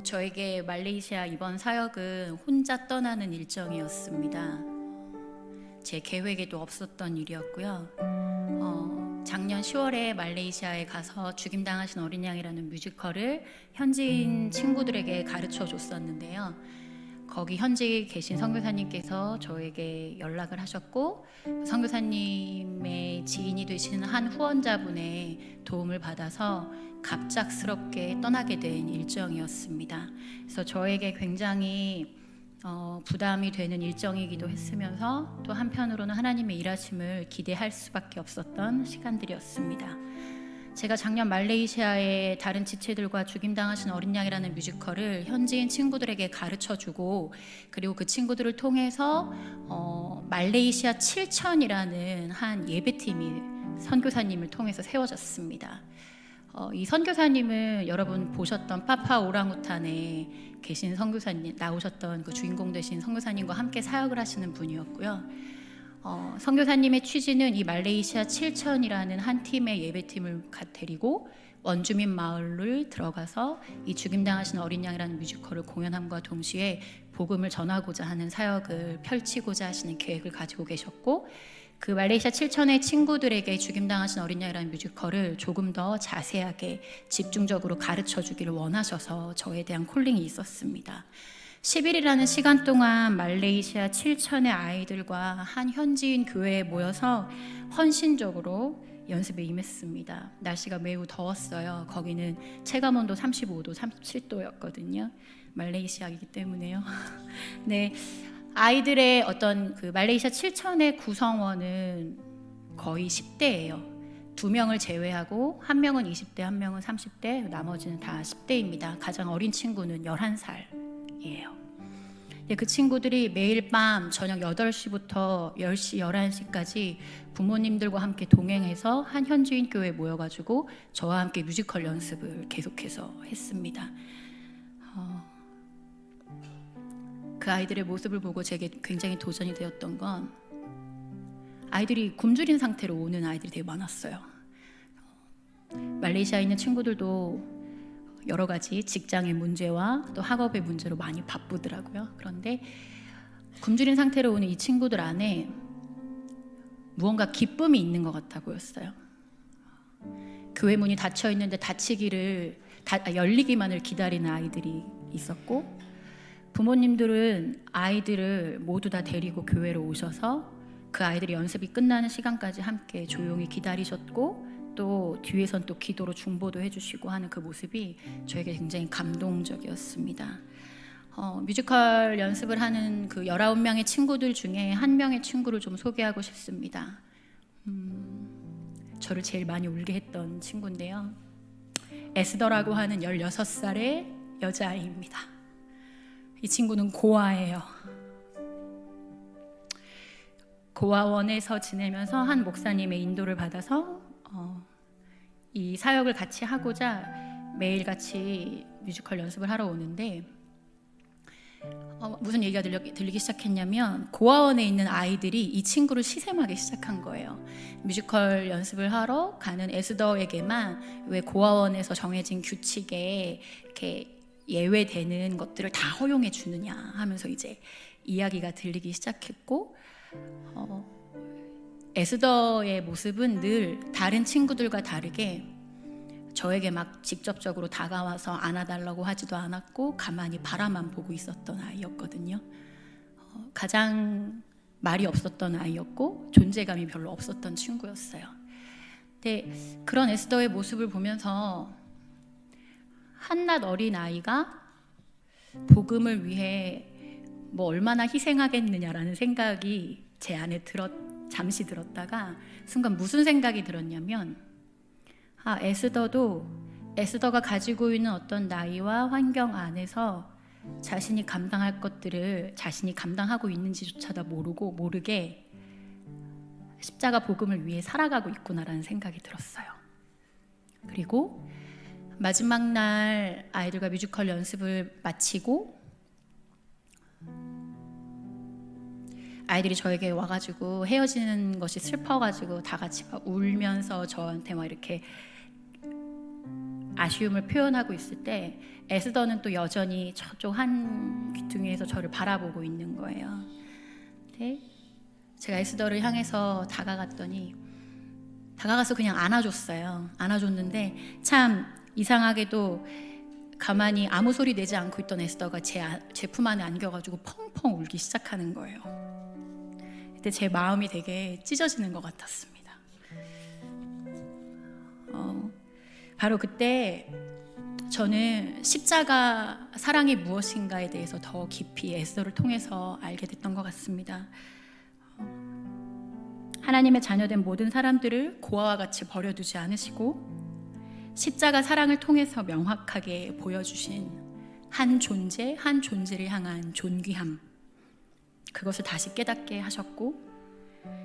저에게 말레이시아 이번 사역은 혼자 떠나는 일정이었습니다. 제 계획에도 없었던 일이었고요. 작년 10월에 말레이시아에 가서 죽임당하신 어린 양이라는 뮤지컬을 현지인 친구들에게 가르쳐 줬었는데요. 거기 현지 계신 선교사님께서 저에게 연락을 하셨고, 선교사님의 지인이 되시는 한 후원자분의 도움을 받아서 갑작스럽게 떠나게 된 일정이었습니다. 그래서 저에게 굉장히 부담이 되는 일정이기도 했으면서 또 한편으로는 하나님의 일하심을 기대할 수밖에 없었던 시간들이었습니다. 제가 작년 말레이시아의 다른 지체들과 죽임당하신 어린 양이라는 뮤지컬을 현지인 친구들에게 가르쳐주고, 그리고 그 친구들을 통해서 말레이시아 7천이라는 한 예배팀이 선교사님을 통해서 세워졌습니다. 이 선교사님은 여러분 보셨던 파파 오랑우탄에 계신 선교사님, 나오셨던 그 주인공 되신 선교사님과 함께 사역을 하시는 분이었고요. 선교사님의 취지는 이 말레이시아 7천이라는 한 팀의 예배팀을 데리고 원주민 마을을 들어가서 이 죽임당하신 어린 양이라는 뮤지컬을 공연함과 동시에 복음을 전하고자 하는 사역을 펼치고자 하시는 계획을 가지고 계셨고, 그 말레이시아 7천의 친구들에게 죽임당하신 어린 양이라는 뮤지컬을 조금 더 자세하게 집중적으로 가르쳐 주기를 원하셔서 저에 대한 콜링이 있었습니다. 10일이라는 시간 동안 말레이시아 7천의 아이들과 한 현지인 교회에 모여서 헌신적으로 연습에 임했습니다. 날씨가 매우 더웠어요. 거기는 체감온도 35도, 37도였거든요. 말레이시아이기 때문에요. 네, 아이들의 어떤 그 말레이시아 7천의 구성원은 거의 10대예요. 2명을 제외하고 한 명은 20대, 한 명은 30대, 나머지는 다 10대입니다. 가장 어린 친구는 11살이에요. 그 친구들이 매일 밤 저녁 8시부터 10시, 11시까지 부모님들과 함께 동행해서 한 현지인 교회에 모여가지고 저와 함께 뮤지컬 연습을 계속해서 했습니다. 그 아이들의 모습을 보고 제게 굉장히 도전이 되었던 건, 아이들이 굶주린 상태로 오는 아이들이 되게 많았어요. 말레이시아에 있는 친구들도 여러 가지 직장의 문제와 또 학업의 문제로 많이 바쁘더라고요. 그런데 굶주린 상태로 오는 이 친구들 안에 무언가 기쁨이 있는 것 같아 보였어요. 교회 문이 닫혀 있는데 열리기만을 기다리는 아이들이 있었고, 부모님들은 아이들을 모두 다 데리고 교회로 오셔서 그 아이들이 연습이 끝나는 시간까지 함께 조용히 기다리셨고, 또 뒤에선 또 기도로 중보도 해주시고 하는 그 모습이 저에게 굉장히 감동적이었습니다. 뮤지컬 연습을 하는 그 19명의 친구들 중에 한 명의 친구를 좀 소개하고 싶습니다. 저를 제일 많이 울게 했던 친구인데요, 에스더라고 하는 16살의 여자아이입니다. 이 친구는 고아예요. 고아원에서 지내면서 한 목사님의 인도를 받아서 이 사역을 같이 하고자 매일 같이 뮤지컬 연습을 하러 오는데, 무슨 얘기가 들리기 시작했냐면, 고아원에 있는 아이들이 이 친구를 시샘하기 시작한 거예요. 뮤지컬 연습을 하러 가는 에스더에게만 왜 고아원에서 정해진 규칙에 이렇게 예외되는 것들을 다 허용해 주느냐 하면서 이제 이야기가 들리기 시작했고, 에스더의 모습은 늘 다른 친구들과 다르게 저에게 막 직접적으로 다가와서 안아달라고 하지도 않았고 가만히 바라만 보고 있었던 아이였거든요. 가장 말이 없었던 아이였고 존재감이 별로 없었던 친구였어요. 근데 그런 에스더의 모습을 보면서 한낱 어린 아이가 복음을 위해 뭐 얼마나 희생하겠느냐라는 생각이 제 안에 잠시 들었다가 순간 무슨 생각이 들었냐면, 에스더가 가지고 있는 어떤 나이와 환경 안에서 자신이 감당할 것들을 자신이 감당하고 있는지조차도 모르게 십자가 복음을 위해 살아가고 있구나라는 생각이 들었어요. 그리고 마지막 날 아이들과 뮤지컬 연습을 마치고 아이들이 저에게 와가지고 헤어지는 것이 슬퍼가지고 다 같이 막 울면서 저한테 막 이렇게 아쉬움을 표현하고 있을 때 에스더는 또 여전히 저쪽 한 귀퉁이에서 저를 바라보고 있는 거예요. 네? 제가 에스더를 향해서 다가가서 그냥 안아줬어요. 안아줬는데 참 이상하게도 가만히 아무 소리 내지 않고 있던 에스더가 제 품 안에 안겨가지고 펑펑 울기 시작하는 거예요. 그때 제 마음이 되게 찢어지는 것 같았습니다. 바로 그때 저는 십자가 사랑이 무엇인가에 대해서 더 깊이 에스더를 통해서 알게 됐던 것 같습니다. 하나님의 자녀된 모든 사람들을 고아와 같이 버려두지 않으시고 십자가 사랑을 통해서 명확하게 보여주신 한 존재를 향한 존귀함, 그것을 다시 깨닫게 하셨고,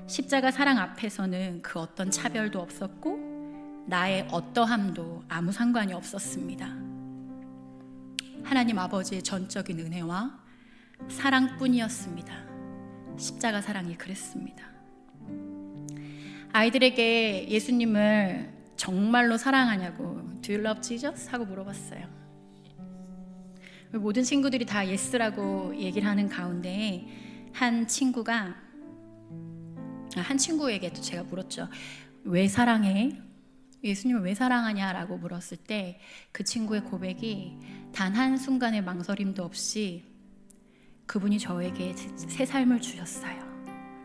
십자가 사랑 앞에서는 그 어떤 차별도 없었고 나의 어떠함도 아무 상관이 없었습니다. 하나님 아버지의 전적인 은혜와 사랑뿐이었습니다. 십자가 사랑이 그랬습니다. 아이들에게 예수님을 정말로 사랑하냐고 Do you love Jesus? 하고 물어봤어요. 모든 친구들이 다 예스라고 얘기를 하는 가운데 한 친구에게도 제가 물었죠. 왜 사랑해? 예수님을 왜 사랑하냐라고 물었을 때 그 친구의 고백이 단 한순간의 망설임도 없이 그분이 저에게 새 삶을 주셨어요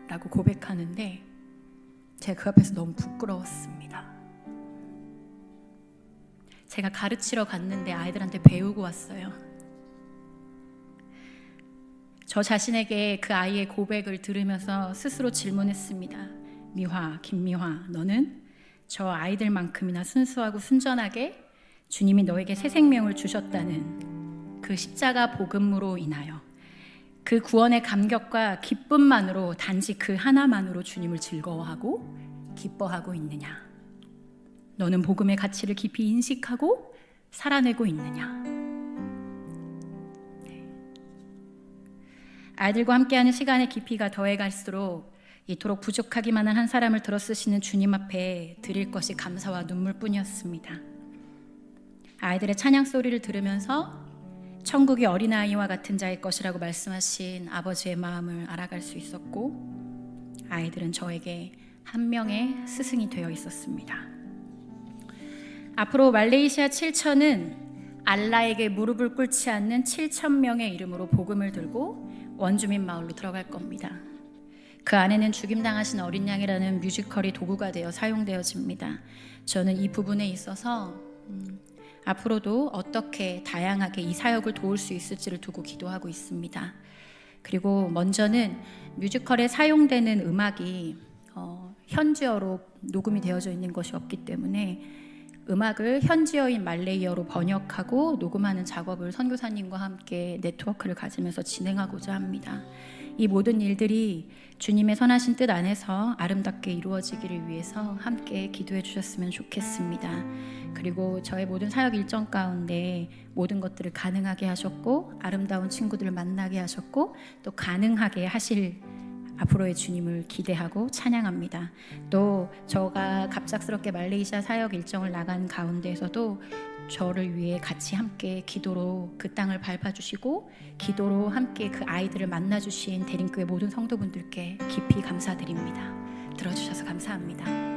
라고 고백하는데 제가 그 앞에서 너무 부끄러웠습니다. 제가 가르치러 갔는데 아이들한테 배우고 왔어요. 저 자신에게 그 아이의 고백을 들으면서 스스로 질문했습니다. 미화, 김미화, 너는 저 아이들만큼이나 순수하고 순전하게 주님이 너에게 새 생명을 주셨다는 그 십자가 복음으로 인하여 그 구원의 감격과 기쁨만으로 단지 그 하나만으로 주님을 즐거워하고 기뻐하고 있느냐? 너는 복음의 가치를 깊이 인식하고 살아내고 있느냐? 아이들과 함께하는 시간의 깊이가 더해갈수록 이토록 부족하기만 한 사람을 들어 쓰시는 주님 앞에 드릴 것이 감사와 눈물뿐이었습니다. 아이들의 찬양 소리를 들으면서 천국이 어린아이와 같은 자일 것이라고 말씀하신 아버지의 마음을 알아갈 수 있었고, 아이들은 저에게 한 명의 스승이 되어 있었습니다. 앞으로 말레이시아 7천은 알라에게 무릎을 꿇지 않는 7,000명의 이름으로 복음을 들고 원주민 마을로 들어갈 겁니다. 그 안에는 죽임당하신 어린 양이라는 뮤지컬이 도구가 되어 사용되어집니다. 저는 이 부분에 있어서 앞으로도 어떻게 다양하게 이 사역을 도울 수 있을지를 두고 기도하고 있습니다. 그리고 먼저는 뮤지컬에 사용되는 음악이 현지어로 녹음이 되어져 있는 것이 없기 때문에 음악을 현지어인 말레이어로 번역하고 녹음하는 작업을 선교사님과 함께 네트워크를 가지면서 진행하고자 합니다. 이 모든 일들이 주님의 선하신 뜻 안에서 아름답게 이루어지기를 위해서 함께 기도해 주셨으면 좋겠습니다. 그리고 저의 모든 사역 일정 가운데 모든 것들을 가능하게 하셨고, 아름다운 친구들을 만나게 하셨고, 또 가능하게 하실 앞으로의 주님을 기대하고 찬양합니다. 또 저가 갑작스럽게 말레이시아 사역 일정을 나간 가운데에서도 저를 위해 같이 함께 기도로 그 땅을 밟아주시고 기도로 함께 그 아이들을 만나주신 대림교회 모든 성도분들께 깊이 감사드립니다. 들어주셔서 감사합니다.